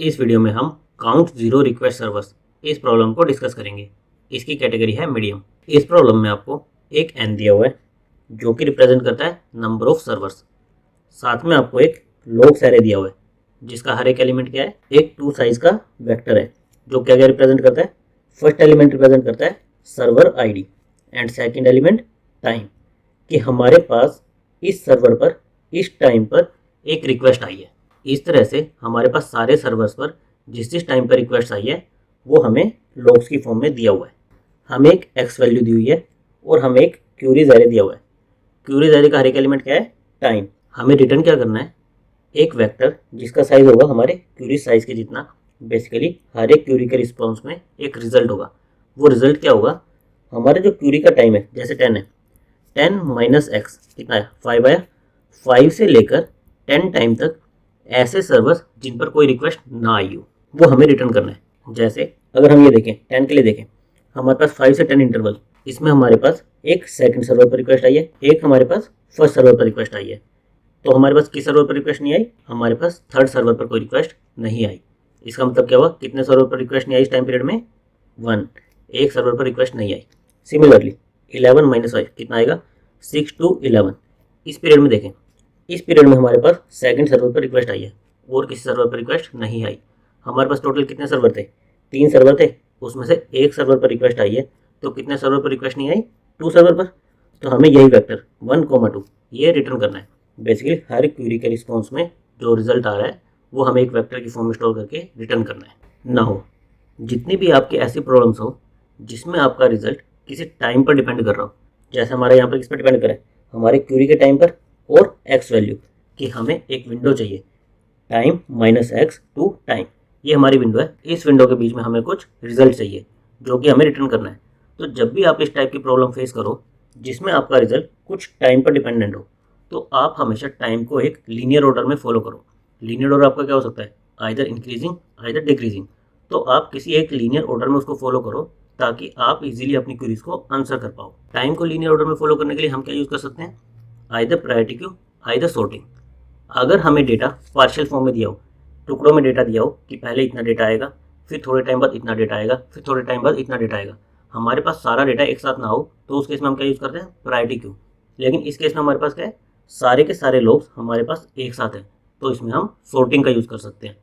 इस वीडियो में हम काउंट जीरो रिक्वेस्ट सर्वर्स इस प्रॉब्लम को डिस्कस करेंगे। इसकी कैटेगरी है मीडियम। इस प्रॉब्लम में आपको एक n दिया हुआ है जो कि रिप्रेजेंट करता है नंबर ऑफ सर्वर्स। साथ में आपको एक लॉग्स एरे दिया हुआ है जिसका हर एक एलिमेंट क्या है, एक 2 साइज का वेक्टर है जो क्या क्या रिप्रेजेंट करता है। फर्स्ट एलिमेंट रिप्रेजेंट करता है server ID and second element time, कि हमारे पास इस सर्वर पर इस टाइम पर एक रिक्वेस्ट आई है। इस तरह से हमारे पास सारे सर्वर्स पर जिस जिस टाइम पर रिक्वेस्ट आई है वो हमें लॉग्स की फॉर्म में दिया हुआ है। हमें एक एक्स वैल्यू दी हुई है और हमें एक क्यूरीज एरे दिया हुआ है। क्यूरीज एरे का हर एक एलिमेंट क्या है, टाइम। हमें रिटर्न क्या करना है, एक वेक्टर जिसका साइज होगा हमारे क्यूरीज साइज के जितना। बेसिकली हर एक क्यूरी के रिस्पॉन्स में एक रिजल्ट होगा। वो रिजल्ट क्या होगा, हमारे जो क्यूरी का टाइम है जैसे 10 है, 10 माइनस एक्स कितना है, 5 आया। 5 से लेकर 10 टाइम तक ऐसे सर्वर्स जिन पर कोई रिक्वेस्ट ना आई हो वो हमें रिटर्न करना है। जैसे अगर हम ये देखें 10 के लिए देखें, हमारे पास 5 से 10 इंटरवल, इसमें हमारे पास एक सेकंड सर्वर पर रिक्वेस्ट आई है, एक हमारे पास फर्स्ट सर्वर पर रिक्वेस्ट आई है। तो हमारे पास किस सर्वर पर रिक्वेस्ट नहीं आई, हमारे पास थर्ड सर्वर पर कोई रिक्वेस्ट नहीं आई। इसका मतलब क्या हुआ, कितने सर्वर पर रिक्वेस्ट नहीं आई इस टाइम पीरियड में, 1। एक सर्वर पर रिक्वेस्ट नहीं आई। सिमिलरली 11 माइनस 5 कितना आएगा, 6 to 11। इस पीरियड में देखें, इस पीरियड में हमारे पास सेकंड सर्वर पर रिक्वेस्ट आई है और किसी सर्वर पर रिक्वेस्ट नहीं आई। हमारे पास टोटल कितने सर्वर थे, 3 सर्वर थे, उसमें से एक सर्वर पर रिक्वेस्ट आई है। तो कितने सर्वर पर रिक्वेस्ट नहीं आई, 2 सर्वर पर। तो हमें यही वेक्टर 1, 2 ये रिटर्न करना है। बेसिकली हर क्वेरी के रिस्पॉन्स में जो रिजल्ट आ रहा है वो हमें एक वेक्टर की फॉर्म में स्टोर करके रिटर्न करना है। ना हो जितनी भी आपकी ऐसी प्रॉब्लम्स हो जिसमें आपका रिजल्ट किसी टाइम पर डिपेंड कर रहा हो, जैसे हमारे यहाँ पर किस पर डिपेंड करे, हमारे क्वेरी के टाइम पर और एक्स वैल्यू, कि हमें एक विंडो चाहिए time minus x to time, ये हमारी विंडो है। इस विंडो के बीच में हमें कुछ रिजल्ट चाहिए जो कि हमें रिटर्न करना है। तो जब भी आप इस टाइप की प्रॉब्लम फेस करो जिसमें आपका रिजल्ट कुछ टाइम पर डिपेंडेंट हो, तो आप हमेशा टाइम को एक लीनियर ऑर्डर में फॉलो करो। लीनियर ऑर्डर आपका क्या हो सकता है, आइदर इंक्रीजिंग आइदर डिक्रीजिंग। तो आप किसी एक लीनियर ऑर्डर में उसको फॉलो करो ताकि आप इजीली अपनी क्वेरीज को आंसर कर पाओ। टाइम को लीनियर ऑर्डर में फॉलो करने के लिए हम क्या यूज़ कर सकते हैं, either priority queue either sorting. अगर हमें डेटा पार्शियल फॉर्म में दिया हो, टुकड़ों में डेटा दिया हो कि पहले इतना डेटा आएगा, फिर थोड़े टाइम बाद इतना डेटा आएगा, फिर थोड़े टाइम बाद इतना डेटा आएगा, हमारे पास सारा डेटा एक साथ ना हो, तो उस केस में हम क्या यूज़ करते हैं, प्रायोरिटी क्यू। लेकिन इस केस में हमारे पास क्या है, सारे के सारे लोग हमारे पास एक साथ हैं, तो इसमें हम सॉर्टिंग का यूज़ कर सकते हैं।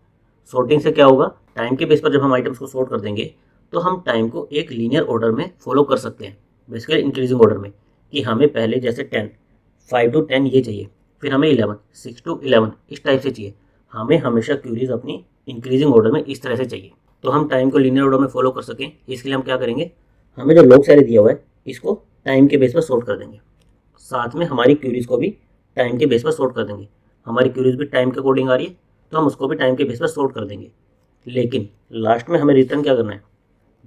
सॉर्टिंग से क्या होगा, टाइम के बेस पर जब हम आइटम्स को सॉर्ट कर देंगे तो हम टाइम को एक लीनियर ऑर्डर में फॉलो कर सकते हैं, बेसिकली इंक्रीजिंग ऑर्डर में, कि हमें पहले जैसे 10 5 to 10 ये चाहिए, फिर हमें 11 6 to 11 इस टाइप से चाहिए। हमें हमेशा क्यूरीज अपनी इंक्रीजिंग ऑर्डर में इस तरह से चाहिए। तो हम टाइम को लीनियर ऑर्डर में फॉलो कर सकें, इसके लिए हम क्या करेंगे, हमें जो लॉग्स एरे दिया हुआ है इसको टाइम के बेस पर सॉर्ट कर देंगे। साथ में हमारी क्यूरीज को भी टाइम के बेस पर सॉर्ट कर देंगे। हमारी क्यूरीज भी टाइम के अकॉर्डिंग आ रही है तो हम उसको भी टाइम के बेस पर सॉर्ट कर देंगे। लेकिन लास्ट में हमें रिटर्न क्या करना है,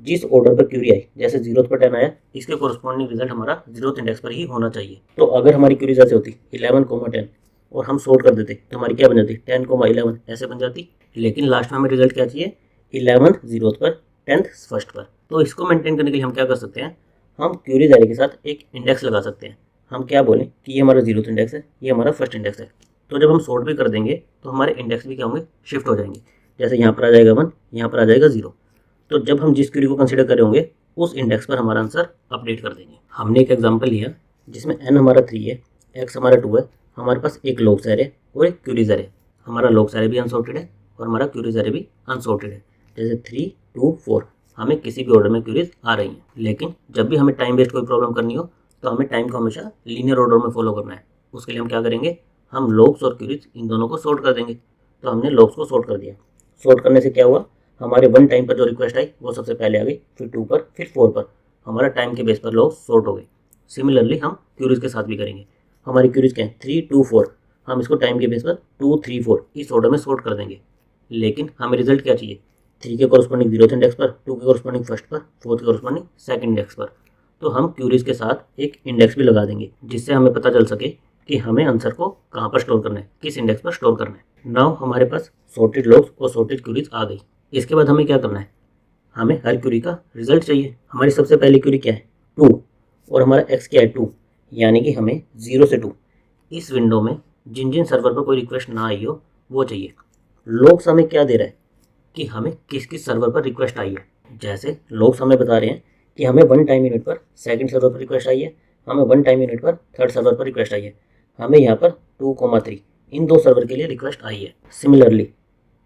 जिस ऑर्डर पर क्यूरी आई, जैसे 0th पर 10 आया, इसके कोरस्पॉन्डिंग रिजल्ट हमारा 0th इंडेक्स पर ही होना चाहिए। तो अगर हमारी क्यूरीज ऐसे होती 11, 10 और हम सॉर्ट कर देते तो हमारी क्या बन जाती, 10, 11 ऐसे बन जाती। लेकिन लास्ट में हमें रिजल्ट क्या चाहिए, 11 0th पर, 10 फर्स्ट पर। तो इसको मेंटेन करने के लिए हम क्या कर सकते हैं, हम क्यूरीज एरे के साथ एक इंडेक्स लगा सकते हैं। हम क्या बोलें कि ये हमारा 0th इंडेक्स है, ये हमारा फर्स्ट इंडेक्स है। तो जब हम सॉर्ट भी कर देंगे तो हमारे इंडेक्स भी क्या होंगे, शिफ्ट हो जाएंगे। जैसे यहाँ पर आ जाएगा 1, यहाँ पर आ जाएगा 0। तो जब हम जिस क्वेरी को कंसीडर कर रहे होंगे उस इंडेक्स पर हमारा आंसर अपडेट कर देंगे। हमने एक एग्जांपल लिया जिसमें n हमारा 3 है, x हमारा 2 है, हमारे पास एक लॉग्स एरे है और एक क्वेरीज एरे है। हमारा लॉग्स एरे भी अनसॉर्टेड है और हमारा क्वेरीज एरे भी अनसॉर्टेड है। जैसे 3 2 4 हमें किसी भी ऑर्डर में क्वेरीज आ रही हैं। लेकिन जब भी हमें टाइम बेस्ड कोई प्रॉब्लम करनी हो तो हमें टाइम को हमेशा लीनियर ऑर्डर में फॉलो करना है। उसके लिए हम क्या करेंगे, हम लॉग्स और क्वेरीज इन दोनों को सॉर्ट कर देंगे। तो हमने लॉग्स को सॉर्ट कर दिया। सॉर्ट करने से क्या हुआ, हमारे 1 टाइम पर जो रिक्वेस्ट आई वो सबसे पहले आ गई, फिर 2 पर, फिर 4 पर। हमारा टाइम के बेस पर लोग सॉर्ट हो गए। सिमिलरली हम क्यूरीज के साथ भी करेंगे। हमारी क्यूरीज क्या है, 3 2 4, हम इसको टाइम के बेस पर 2 3 4 इस ऑर्डर में सॉर्ट कर देंगे। लेकिन हमें रिजल्ट क्या चाहिए, 3 के कॉरस्पॉन्डिंग 0th इंडेक्स पर, 2 के कॉरस्पॉन्डिंग फर्स्ट पर, 4 के कॉरस्पॉन्डिंग सेकंड इंडेक्स पर। तो हम क्यूरीज के साथ एक इंडेक्स भी लगा देंगे जिससे हमें पता चल सके कि हमें आंसर को कहाँ पर स्टोर करना है, किस इंडेक्स पर स्टोर करना है। नाउ हमारे पास सॉर्टेड लॉग्स और सॉर्टेड क्यूरीज आ गई। इसके बाद हमें क्या करना है, हमें हर क्यूरी का रिजल्ट चाहिए। हमारी सबसे पहली क्यूरी क्या है, 2, और हमारा x क्या है 2, यानी कि हमें 0 से 2 इस विंडो में जिन जिन सर्वर पर कोई रिक्वेस्ट ना आई हो वो चाहिए। लॉग्स हमें क्या दे रहा है, कि हमें किस किस सर्वर पर रिक्वेस्ट आई है। जैसे लोग हमें बता रहे हैं कि हमें 1 टाइम यूनिट पर सेकंड सर्वर पर रिक्वेस्ट आई है, हमें 1 टाइम यूनिट पर थर्ड सर्वर पर रिक्वेस्ट आई है, हमें यहाँ पर 2,3 इन 2 सर्वर के लिए रिक्वेस्ट आई है। सिमिलरली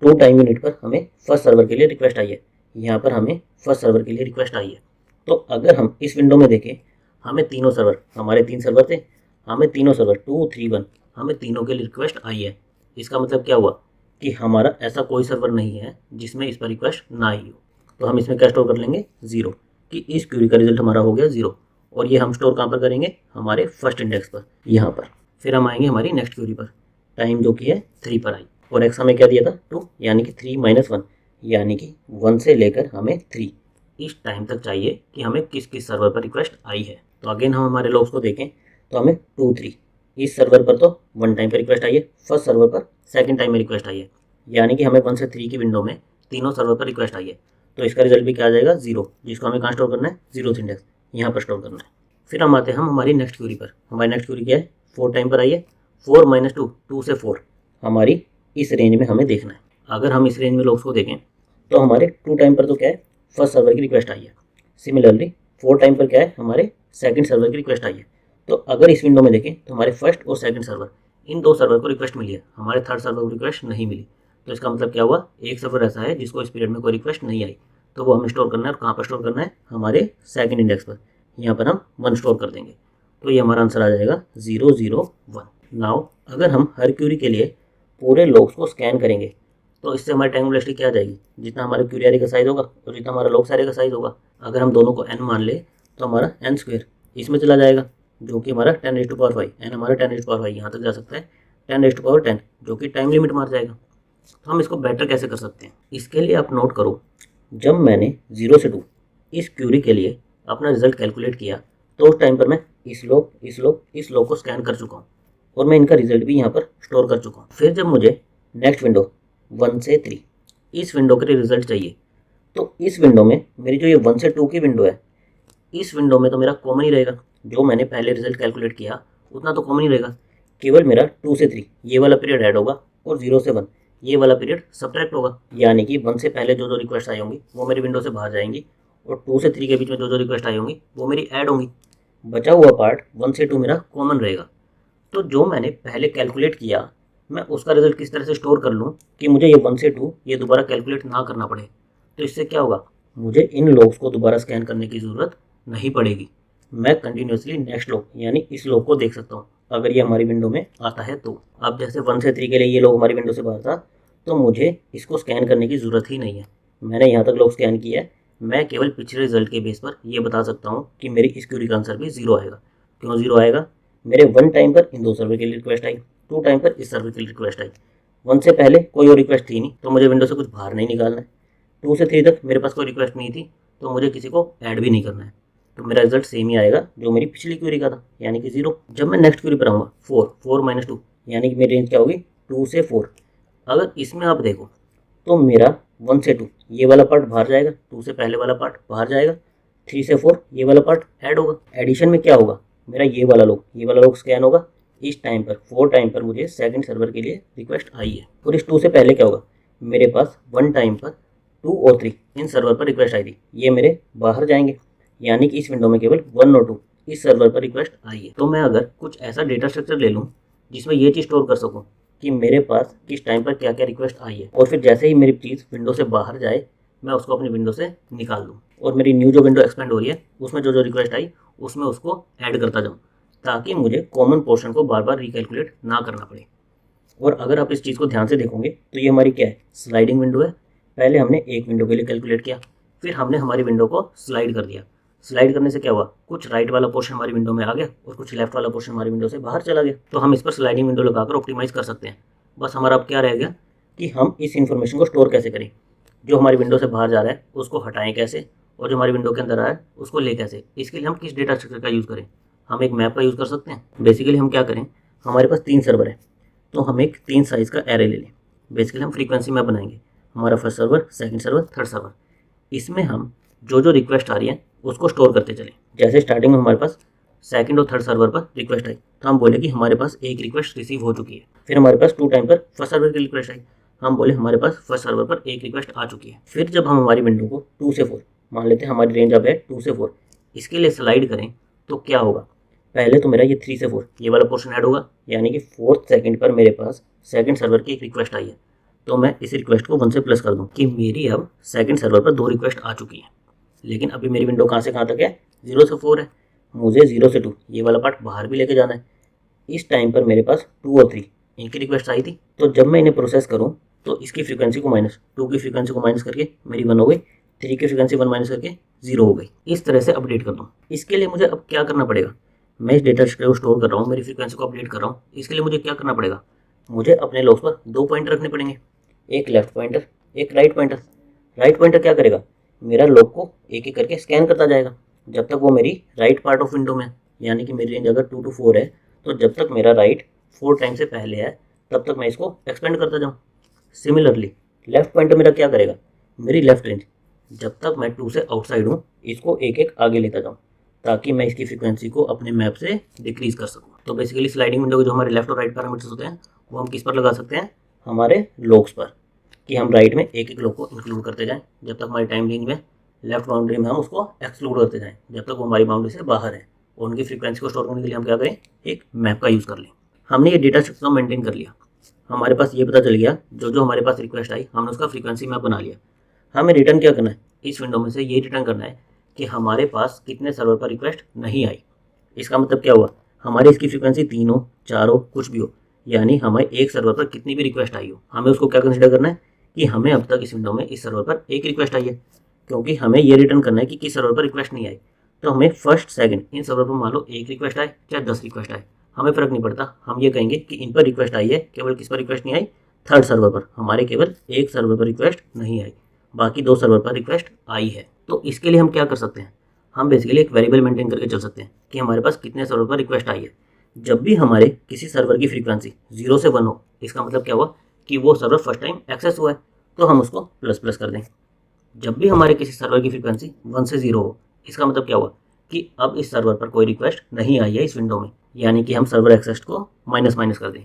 2 टाइम यूनिट पर हमें फर्स्ट सर्वर के लिए रिक्वेस्ट आई है, यहाँ पर हमें फर्स्ट सर्वर के लिए रिक्वेस्ट आई है। तो अगर हम इस विंडो में देखें, हमें तीनों सर्वर, हमारे 3 सर्वर थे, हमें तीनों सर्वर 2, 3, 1 हमें तीनों के लिए रिक्वेस्ट आई है। इसका मतलब क्या हुआ कि हमारा ऐसा कोई सर्वर नहीं है जिसमें इस पर रिक्वेस्ट ना आई हो। तो हम इसमें क्या स्टोर कर लेंगे, 0, कि इस क्यूरी का रिजल्ट हमारा हो गया 0। और ये हम स्टोर कहाँ पर करेंगे, हमारे फर्स्ट इंडेक्स पर, यहाँ पर। फिर हम आएंगे हमारी नेक्स्ट क्यूरी पर, टाइम जो कि है 3 पर आई, और एक्स हमें क्या दिया था 2, यानी कि 3 - 1, यानी कि 1 से लेकर हमें 3 इस टाइम तक चाहिए कि हमें किस किस सर्वर पर रिक्वेस्ट आई है। तो अगेन हम हमारे लॉग्स को देखें तो हमें 2, 3 इस सर्वर पर तो 1 टाइम पर रिक्वेस्ट आई है, फर्स्ट सर्वर पर सेकंड टाइम में रिक्वेस्ट आई है, यानी कि हमें 1 से 3 की विंडो में तीनों सर्वर पर रिक्वेस्ट आई है। तो इसका रिजल्ट भी क्या आ जाएगा, 0, जिसको हमें कहाँ स्टोर करना है, 0th इंडेक्स, यहाँ पर स्टोर करना है। फिर हम आते हैं हमारी नेक्स्ट क्यूरी पर। हमारी नेक्स्ट क्यूरी क्या है, 4 टाइम पर आई है, 4 - 2, 2 से 4 हमारी इस रेंज में हमें देखना है। अगर हम इस रेंज में लॉग्स को देखें तो हमारे 2 टाइम पर तो क्या है, फर्स्ट सर्वर की रिक्वेस्ट आई है। सिमिलरली 4 टाइम पर क्या है, हमारे सेकंड सर्वर की रिक्वेस्ट आई है। तो अगर इस विंडो में देखें तो हमारे फर्स्ट और सेकंड सर्वर, इन 2 सर्वर को रिक्वेस्ट मिली है, हमारे थर्ड सर्वर को रिक्वेस्ट नहीं मिली। तो इसका मतलब क्या हुआ, एक सर्वर ऐसा है जिसको इस पीरियड में कोई रिक्वेस्ट नहीं आई, तो वो हमें स्टोर करना है। और कहाँ पर स्टोर करना है, हमारे सेकंड इंडेक्स पर, यहाँ पर हम 1 स्टोर कर देंगे। तो ये हमारा आंसर आ जाएगा 0, 0, 1। नाउ अगर हम हर क्यूरी के लिए पूरे लॉग्स को स्कैन करेंगे तो इससे हमारी टाइम वेलोसिटी क्या आ जाएगी, जितना हमारा क्यूरी एरे का साइज होगा और जितना हमारा लॉग एरे का साइज होगा, अगर हम दोनों को n मान ले तो हमारा n² इसमें चला जाएगा, जो कि हमारा 10⁵, n हमारा 10⁵ यहाँ तक जा सकता है, 10⁻10 जो कि टाइम लिमिट मार जाएगा। तो हम इसको बेटर कैसे कर सकते हैं, इसके लिए आप नोट करो, जब मैंने 0 से 2 इस क्यूरी के लिए अपना रिजल्ट कैलकुलेट किया तो उस टाइम पर मैं इस लॉग को स्कैन कर चुका हूँ और मैं इनका रिजल्ट भी यहाँ पर स्टोर कर चुका हूँ। फिर जब मुझे नेक्स्ट विंडो 1 से 3 इस विंडो के लिए रिजल्ट चाहिए, तो इस विंडो में मेरी जो ये 1 से 2 की विंडो है, इस विंडो में तो मेरा कॉमन ही रहेगा, जो मैंने पहले रिजल्ट कैलकुलेट किया उतना तो कॉमन ही रहेगा। केवल मेरा 2 से 3 ये वाला पीरियड ऐड होगा और 0 से 1 ये वाला पीरियड सब्ट्रैक्ट होगा, यानी कि 1 से पहले जो रिक्वेस्ट आई होंगी वो मेरी विंडो से बाहर जाएंगी और 2 से 3 के बीच में जो रिक्वेस्ट आई होंगी वो मेरी ऐड होंगी। बचा हुआ पार्ट 1 से 2 मेरा कॉमन रहेगा। तो जो मैंने पहले कैलकुलेट किया मैं उसका रिजल्ट किस तरह से स्टोर कर लूँ कि मुझे ये 1 से 2 ये दोबारा कैलकुलेट ना करना पड़े। तो इससे क्या होगा, मुझे इन लॉग्स को दोबारा स्कैन करने की ज़रूरत नहीं पड़ेगी। मैं कंटिन्यूसली नेक्स्ट लॉग यानी इस लॉग को देख सकता हूँ अगर ये हमारी विंडो में आता है तो। अब जैसे 1 से 3 के लिए ये लॉग हमारी विंडो से बाहर था तो मुझे इसको स्कैन करने की ज़रूरत ही नहीं है। मैंने यहाँ तक लॉग स्कैन किया है, मैं केवल पिछले रिजल्ट के बेस पर ये बता सकता हूँ कि मेरी इस क्यूरी का आंसर भी 0 आएगा। क्यों 0 आएगा, मेरे 1 टाइम पर इन 2 सर्वर के लिए रिक्वेस्ट आई, 2 टाइम पर इस सर्वर के लिए रिक्वेस्ट आई, 1 से पहले कोई और रिक्वेस्ट थी नहीं तो मुझे विंडो से कुछ बाहर नहीं निकालना है, 2 से 3 तक मेरे पास कोई रिक्वेस्ट नहीं थी तो मुझे किसी को ऐड भी नहीं करना है। तो मेरा रिजल्ट सेम ही आएगा जो मेरी पिछली क्यूरी का था, यानी कि 0। जब मैं नेक्स्ट क्यूरी पर आऊँगा 4 - 2 यानी कि मेरी रेंज क्या होगी 2 से 4। अगर इसमें आप देखो तो मेरा 1 से 2 ये वाला पार्ट बाहर जाएगा, 2 से पहले वाला पार्ट बाहर जाएगा, 3 से 4 ये वाला पार्ट ऐड होगा। एडिशन में क्या होगा, मेरा ये वाला लॉग स्कैन होगा। इस टाइम पर 4 टाइम पर मुझे सेकंड सर्वर के लिए रिक्वेस्ट आई है और इस 2 से पहले क्या होगा, मेरे पास 1 टाइम पर 2 और 3 इन सर्वर पर रिक्वेस्ट आई थी, ये मेरे बाहर जाएंगे, यानी कि इस विंडो में केवल 1 और 2 इस सर्वर पर रिक्वेस्ट आई है। तो मैं अगर कुछ ऐसा डेटा स्ट्रक्चर ले लूँ जिसमें ये चीज़ स्टोर कर सकूँ कि मेरे पास किस टाइम पर क्या क्या रिक्वेस्ट आई है, और फिर जैसे ही मेरी चीज़ विंडो से बाहर जाए मैं उसको अपनी विंडो से निकाल दूँ और मेरी न्यू जो विंडो एक्सपेंड हो रही है उसमें जो रिक्वेस्ट आई उसमें उसको ऐड करता जाऊँ, ताकि मुझे कॉमन पोर्शन को बार बार रिकैलकुलेट ना करना पड़े। और अगर आप इस चीज़ को ध्यान से देखोगे तो ये हमारी क्या है, स्लाइडिंग विंडो है। पहले हमने एक विंडो के लिए कैलकुलेट किया, फिर हमने हमारी विंडो को स्लाइड कर दिया। स्लाइड करने से क्या हुआ, कुछ राइट वाला पोर्शन हमारी विंडो में आ गया और कुछ लेफ्ट वाला पोर्शन हमारी विंडो से बाहर चला गया। तो हम इस पर स्लाइडिंग विंडो लगाकर ऑप्टिमाइज कर सकते हैं। बस हमारा अब क्या रह गया कि हम इस इन्फॉर्मेशन को स्टोर कैसे करें, जो हमारी विंडो से बाहर जा रहा है उसको हटाएं कैसे, और जो हमारी विंडो के अंदर आ रहा है उसको ले कैसे। इसके लिए हम किस डेटा स्ट्रक्चर का यूज़ करें, हम एक मैप का यूज़ कर सकते हैं। बेसिकली हम क्या करें, हमारे पास 3 सर्वर है तो हम एक 3 साइज़ का एरे ले लें। बेसिकली हम फ्रीक्वेंसी मैप बनाएंगे, हमारा first server, second server, third server. इसमें हम जो रिक्वेस्ट आ रही है उसको स्टोर करते चलें। जैसे स्टार्टिंग में हमारे पास सेकंड और थर्ड सर्वर पर रिक्वेस्ट आई तो हम बोले कि हमारे पास एक रिक्वेस्ट रिसीव हो चुकी है। फिर हमारे पास 2 टाइम पर फर्स्ट सर्वर की रिक्वेस्ट आई, हम बोले हमारे पास फर्स्ट सर्वर पर एक रिक्वेस्ट आ चुकी है। फिर जब हम हमारी विंडो को 2 से 4, मान लेते हैं हमारी रेंज अब है 2 से 4, इसके लिए स्लाइड करें तो क्या होगा, पहले तो मेरा ये 3 से 4 ये वाला पोर्शन ऐड होगा, यानी कि 4th सेकंड पर मेरे पास सेकंड सर्वर की एक रिक्वेस्ट आई है। तो मैं इस रिक्वेस्ट को 1 से प्लस कर दूं कि मेरी अब सेकंड सर्वर पर 2 रिक्वेस्ट आ चुकी है। लेकिन अभी मेरी विंडो कहाँ से कहाँ तक है, 0 से 4 है, मुझे 0 से 2 ये वाला पार्ट बाहर भी लेके जाना है। इस टाइम पर मेरे पास 2 और 3 इनकी रिक्वेस्ट आई थी। तो जब मैं इन्हें प्रोसेस करूं तो इसकी फ्रीक्वेंसी को माइनस 2 की फ्रीक्वेंसी को माइनस करके मेरी 1 हो गई, 3 की फ्रीक्वेंसी 1 माइनस करके 0 हो गई। इस तरह से अपडेट कर दूँ। इसके लिए मुझे अब क्या करना पड़ेगा, मैं इस डेटा को स्टोर कर रहा हूँ, मेरी फ्रीक्वेंसी को अपडेट कर रहा हूँ, इसके लिए मुझे क्या करना पड़ेगा, मुझे अपने लॉग्स पर 2 पॉइंटर रखने पड़ेंगे, एक लेफ्ट पॉइंटर एक राइट पॉइंटर। राइट पॉइंटर क्या करेगा, मेरा लॉग को एक एक करके स्कैन करता जाएगा जब तक वो मेरी राइट पार्ट ऑफ विंडो में, यानी कि मेरी रेंज अगर 2 to 4 है तो जब तक मेरा राइट 4 टाइम से पहले है तब तक मैं इसको एक्सपेंड करता जाऊँ। सिमिलरली लेफ्ट पॉइंटर मेरा क्या करेगा, मेरी लेफ्ट रेंज जब तक मैं 2 से आउटसाइड हूँ इसको एक एक आगे लेता जाऊँ ताकि मैं इसकी फ्रीक्वेंसी को अपने मैप से डिक्रीज कर सकूँ। तो बेसिकली स्लाइडिंग विंडो के जो हमारे लेफ्ट और राइट पैरामीटर्स होते हैं वो हम किस पर लगा सकते हैं, हमारे लॉग्स पर, कि हम राइट में एक एक लॉग को इंक्लूड करते जाएं जब तक हमारी टाइम रेंज में, लेफ्ट बाउंड्री में हम उसको एक्सक्लूड करते जाएं जब तक वो हमारी बाउंड्री से बाहर है। और उनकी फ्रीक्वेंसी को स्टोर करने के लिए हम क्या करें, एक मैप का यूज़ कर लें। हमने ये डेटा स्ट्रक्चर मेंटेन कर लिया, हमारे पास ये पता चल गया जो जो हमारे पास रिक्वेस्ट आई हमने उसका फ्रीक्वेंसी मैप बना लिया। हमें रिटर्न क्या करना है, इस विंडो में से ये रिटर्न करना है कि हमारे पास कितने सर्वर पर रिक्वेस्ट नहीं आई। इसका मतलब क्या हुआ, हमारी इसकी फ्रीक्वेंसी 3 हो 4 हो कुछ भी हो, यानी हमें एक सर्वर पर कितनी भी रिक्वेस्ट आई हो, हमें उसको क्या कंसिडर करना है कि हमें अब तक इस विंडो में इस सर्वर पर एक रिक्वेस्ट आई है, क्योंकि हमें ये रिटर्न करना है कि किस सर्वर पर रिक्वेस्ट नहीं आई। तो हमें फर्स्ट सेकंड इन सर्वर पर मान लो एक रिक्वेस्ट आए चाहे 10 रिक्वेस्ट आए, हमें फ़र्क नहीं पड़ता, हम ये कहेंगे कि इन पर रिक्वेस्ट आई है, केवल किस पर रिक्वेस्ट नहीं आई, थर्ड सर्वर पर, हमारे केवल एक सर्वर पर रिक्वेस्ट नहीं आई, बाकी 2 सर्वर पर रिक्वेस्ट आई है। तो इसके लिए हम क्या कर सकते हैं, हम बेसिकली एक वेरिएबल मेंटेन करके चल सकते हैं कि हमारे पास कितने सर्वर पर रिक्वेस्ट आई है। जब भी हमारे किसी सर्वर की फ्रीक्वेंसी 0 से 1 हो, इसका मतलब क्या हुआ कि वो सर्वर फर्स्ट टाइम एक्सेस हुआ है, तो हम उसको प्लस प्लस कर दें। जब भी हमारे किसी सर्वर की फ्रीक्वेंसी 1 से 0 हो, इसका मतलब क्या हुआ कि अब इस सर्वर पर कोई रिक्वेस्ट नहीं आई है इस विंडो में, यानी कि हम सर्वर एक्सेस को माइनस माइनस कर दें।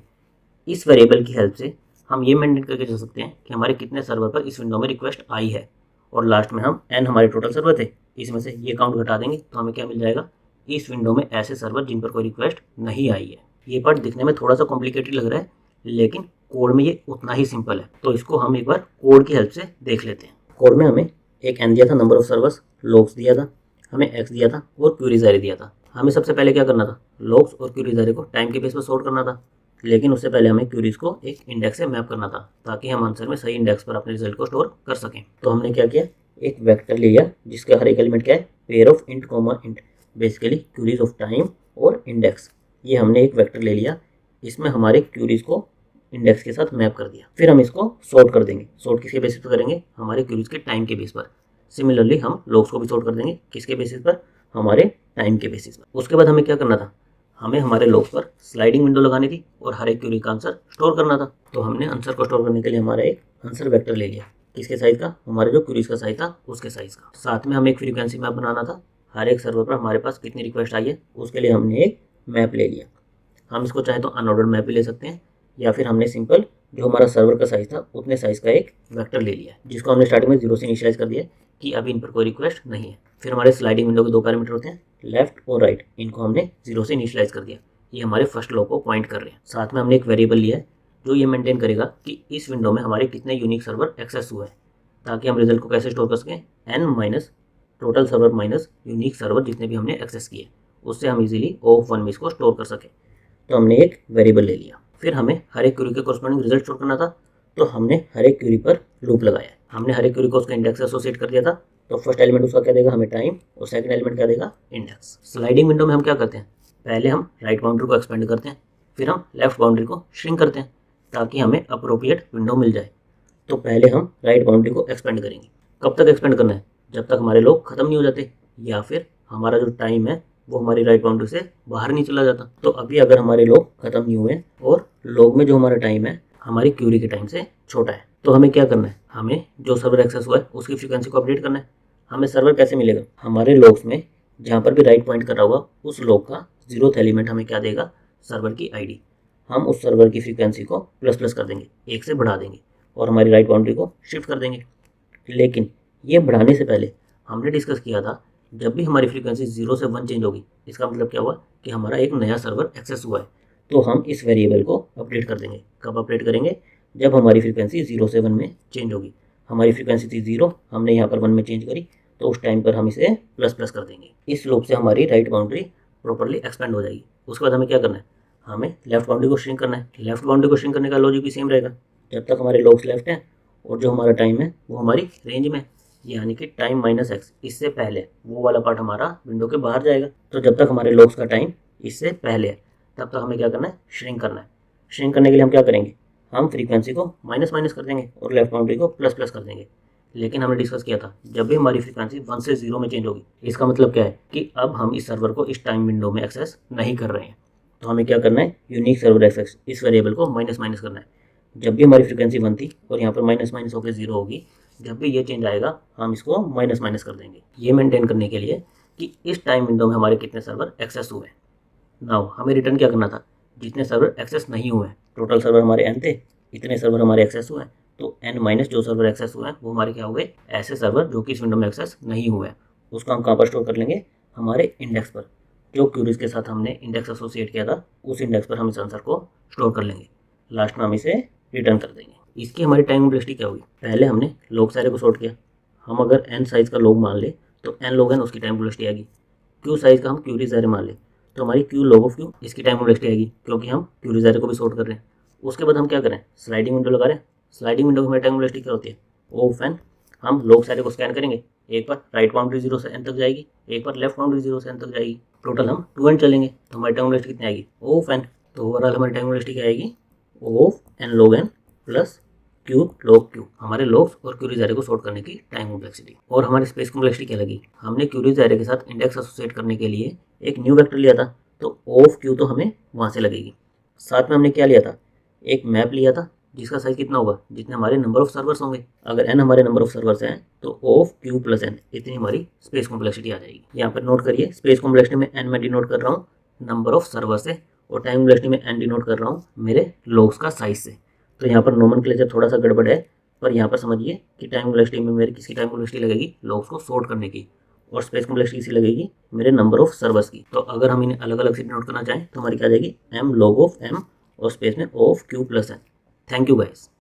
इस वेरिएबल की हेल्प से हम ये मेंटेन करके चल सकते हैं कि हमारे कितने सर्वर पर इस विंडो में रिक्वेस्ट आई है, और लास्ट में हम n हमारे टोटल सर्वर थे इसमें से ये काउंट घटा देंगे तो हमें क्या मिल जाएगा, इस विंडो में ऐसे सर्वर जिन पर कोई रिक्वेस्ट नहीं आई है। ये पार्ट दिखने में थोड़ा सा कॉम्प्लिकेटेड लग रहा है लेकिन कोड में ये उतना ही सिंपल है, तो इसको हम एक बार कोड की हेल्प से देख लेते हैं। कोड में हमें एक n दिया था, नंबर ऑफ सर्वर्स, लॉग्स दिया था, हमें x दिया था और क्यूरीज एरे दिया था। हमें सबसे पहले क्या करना था, लॉग्स और क्यूरीज एरे को टाइम के बेस पर सॉर्ट करना था, लेकिन उससे पहले हमें क्यूरीज को एक इंडेक्स से मैप करना था ताकि हम आंसर में सही इंडेक्स पर अपने रिजल्ट को स्टोर कर सकें। तो हमने क्या किया, एक वेक्टर लिया जिसका हर एक एलिमेंट क्या है, pair of int comma int, basically queries of time और इंडेक्स, ये हमने एक वेक्टर ले लिया, इसमें हमारे क्यूरीज को इंडेक्स के साथ मैप कर दिया। फिर हम इसको सॉर्ट कर देंगे, सॉर्ट किसके बेसिस पर करेंगे, हमारे क्यूरीज के टाइम के बेस पर। सिमिलरली हम लॉग्स को भी सॉर्ट कर देंगे, किसके बेसिस पर, हमारे टाइम के बेसिस पर। उसके बाद हमें क्या करना था, हमें हमारे लॉग्स पर स्लाइडिंग विंडो लगानी थी और हर एक क्यूरी का आंसर स्टोर करना था। तो हमने आंसर को स्टोर करने के लिए हमारा एक आंसर वेक्टर ले लिया, किसके साइज का, हमारे जो क्यूरीज का साइज था उसके साइज का। साथ में हमें एक फ्रीक्वेंसी मैप बनाना था, हर एक सर्वर पर हमारे पास कितनी रिक्वेस्ट आई है उसके लिए हमने एक मैप ले लिया। हम इसको चाहे तो अनऑर्डर्ड मैप भी ले सकते हैं, या फिर हमने सिंपल जो हमारा सर्वर का साइज था उतने साइज का एक वेक्टर ले लिया जिसको हमने स्टार्टिंग में 0 से इनिशियलाइज कर दिया कि अभी इन पर कोई रिक्वेस्ट नहीं है। फिर हमारे स्लाइडिंग विंडो के 2 पैरामीटर होते हैं, लेफ्ट और राइट, इनको हमने 0 से इनिशियलाइज कर दिया, ये हमारे फर्स्ट लॉ को पॉइंट कर रहे हैं। साथ में हमने एक वेरिएबल लिया है जो ये मेंटेन करेगा कि इस विंडो में हमारे कितने यूनिक सर्वर एक्सेस हुए हैं, ताकि हम रिजल्ट को कैसे स्टोर कर सकें, n minus total server minus unique server जितने भी हमने एक्सेस किए, उससे हम इजीली O1 में इसको स्टोर कर सकें। तो हमने एक वेरिएबल ले लिया। फिर हमें हर एक क्यूरी के कॉरस्पॉन्डिंग रिजल्ट स्टोर करना था, तो हमने हर एक क्यूरी पर लूप लगाया। हमने हर एक क्यूरी को उसका इंडेक्स से एसोसिएट कर दिया था, तो फर्स्ट एलिमेंट उसका क्या देगा, हमें टाइम, और सेकंड एलिमेंट क्या देगा, इंडेक्स। स्लाइडिंग विंडो में हम क्या करते हैं, पहले हम राइट बाउंड्री को एक्सपेंड करते हैं, फिर हम लेफ्ट बाउंड्री को श्रिंक करते हैं ताकि हमें अप्रोप्रिएट विंडो मिल जाए। तो पहले हम राइट बाउंड्री को एक्सपेंड करेंगे। कब तक एक्सपेंड करना है, जब तक हमारे लॉग खत्म नहीं हो जाते या फिर हमारा जो टाइम है वो हमारी राइट बाउंड्री से बाहर नहीं चला जाता। तो अभी अगर हमारे लॉग खत्म नहीं हुए और लॉग में जो हमारा टाइम है हमारी क्यूरी के टाइम से छोटा है, तो हमें क्या करना है, हमें जो सर्वर एक्सेस हुआ है उसकी फ्रीक्वेंसी को अपडेट करना है। हमें सर्वर कैसे मिलेगा, हमारे लॉग्स में जहाँ पर भी राइट पॉइंट कर रहा होगा उस लॉग का 0th एलिमेंट हमें क्या देगा, सर्वर की आईडी। हम उस सर्वर की फ्रीक्वेंसी को प्लस प्लस कर देंगे, 1 से बढ़ा देंगे, और हमारी राइट बाउंड्री को शिफ्ट कर देंगे। लेकिन ये बढ़ाने से पहले हमने डिस्कस किया था, जब भी हमारी फ्रीक्वेंसी 0 से 1 चेंज होगी, इसका मतलब क्या हुआ कि हमारा एक नया सर्वर एक्सेस हुआ है। तो हम इस वेरिएबल को अपडेट कर देंगे। कब अपडेट करेंगे? जब हमारी फ्रीक्वेंसी 0 से 1 में चेंज होगी। हमारी फ्रीक्वेंसी थी 0, हमने यहाँ पर 1 में चेंज करी, तो उस टाइम पर हम इसे प्लस प्लस कर देंगे। इस लूप से हमारी राइट बाउंड्री प्रॉपरली एक्सपेंड हो जाएगी। उसके बाद हमें क्या करना है? हमें लेफ्ट बाउंड्री को श्रिंक करना है। लेफ्ट बाउंड्री को श्रिंक करने का लॉजिक भी सेम रहेगा। जब तक हमारे लॉग्स लेफ्ट हैं और जो हमारा टाइम है वो हमारी रेंज में, यानी कि टाइम माइनस एक्स, इससे पहले वो वाला पार्ट हमारा विंडो के बाहर जाएगा। तो जब तक हमारे लॉग्स का टाइम इससे पहले है, तब तक हमें क्या करना है? श्रिंक करना है। श्रिंक करने के लिए हम क्या करेंगे? हम फ्रीक्वेंसी को माइनस माइनस कर देंगे और लेफ्ट बाउंड्री को प्लस प्लस कर देंगे। लेकिन हमने डिस्कस किया था, जब भी हमारी फ्रीक्वेंसी 1 से 0 में चेंज होगी, इसका मतलब क्या है कि अब हम इस सर्वर को इस टाइम विंडो में एक्सेस नहीं कर रहे हैं। तो हमें क्या करना है? यूनिक सर्वर एक्सेस, इस वेरिएबल को माइनस माइनस करना है। जब भी हमारी फ्रीक्वेंसी 1 थी और यहाँ पर माइनस माइनस होकर 0 होगी, जब भी ये चेंज आएगा हम इसको माइनस माइनस कर देंगे। ये मेंटेन करने के लिए कि इस टाइम विंडो में हमारे कितने सर्वर एक्सेस हुए हैं। नाउ हमें रिटर्न क्या करना था? जितने सर्वर एक्सेस नहीं हुए हैं, टोटल सर्वर हमारे n थे, इतने सर्वर हमारे एक्सेस हुए हैं, तो n माइनस जो सर्वर एक्सेस हुए हैं वो हमारे क्या हो गए? ऐसे सर्वर जो कि इस विंडो में एक्सेस नहीं हुए हैं। उसको हम कहाँ पर स्टोर कर लेंगे? हमारे इंडेक्स पर। जो क्यूरीज के साथ हमने इंडेक्स एसोसिएट किया था, उस इंडेक्स पर हम इस आंसर को स्टोर कर लेंगे। लास्ट में हम इसे रिटर्न कर देंगे। इसकी हमारी टाइम कॉम्प्लेक्सिटी क्या होगी? पहले हमने लॉग सारे को सॉर्ट किया। हम अगर n साइज का लॉग मान ले तो n log n उसकी टाइम कॉम्प्लेक्सिटी आएगी। क्यू साइज का हम क्यूरीज सारे मान ले तो हमारी क्यू log ऑफ क्यू इसकी टाइम कॉम्प्लेक्सिटी आएगी, क्योंकि हम क्यूरीज सारे को भी सॉर्ट कर रहे हैं। उसके बाद हम क्या करें? स्लाइडिंग विंडो लगा रहे हैं। स्लाइडिंग विंडो की हमारी टाइम कॉम्प्लेक्सिटी क्या होती है? ओ ऑफ n। हम लॉग सारे को स्कैन करेंगे। एक बार राइट बाउंड्री 0 से n तक जाएगी, एक बार लेफ्ट बाउंड्री 0 से n तक जाएगी। टोटल हम 2n चलेंगे तो हमारी टाइम कॉम्प्लेक्सिटी कितनी आएगी? O of n। तो ओवरऑल हमारी टाइम कॉम्प्लेक्सिटी क्या आएगी? O of n log n plus Q log Q, हमारे लॉग्स और क्यूरीज एरे को सॉर्ट करने की टाइम कॉम्प्लेक्सिटी। और हमारी स्पेस कॉम्प्लेक्सिटी क्या लगी? हमने क्यूरीज एरे के साथ इंडेक्स एसोसिएट करने के लिए एक न्यू वेक्टर लिया था, तो ऑफ क्यू तो हमें वहाँ से लगेगी। साथ में हमने क्या लिया था? एक मैप लिया था जिसका साइज कितना होगा? जितने हमारे नंबर ऑफ सर्वर्स होंगे। अगर n हमारे नंबर ऑफ सर्वर्स हैं तो ऑफ क्यू प्लस n, इतनी हमारी स्पेस कॉम्प्लेक्सिटी आ जाएगी। यहाँ पर नोट करिए, स्पेस कॉम्प्लेक्सिटी में n मैं डिनोट कर रहा हूँ नंबर ऑफ सर्वर्स से, और टाइम कॉम्प्लेक्सिटी में n डिनोट कर रहा हूँ मेरे लॉग्स का साइज से। तो यहाँ पर नोमेनक्लेचर थोड़ा सा गड़बड़ है, पर यहाँ पर समझिए कि टाइम कॉम्प्लेक्सिटी में मेरी किसकी टाइम कॉम्प्लेक्सिटी लगेगी? लॉग्स को सॉर्ट करने की। और स्पेस कॉम्प्लेक्सिटी किसी लगेगी? मेरे नंबर ऑफ सर्वर्स की। तो अगर हम इन्हें अलग अलग से नोट करना चाहें तो हमारी क्या आ जाएगी? m log ऑफ m और स्पेस में o of q plus n। Thank you guys.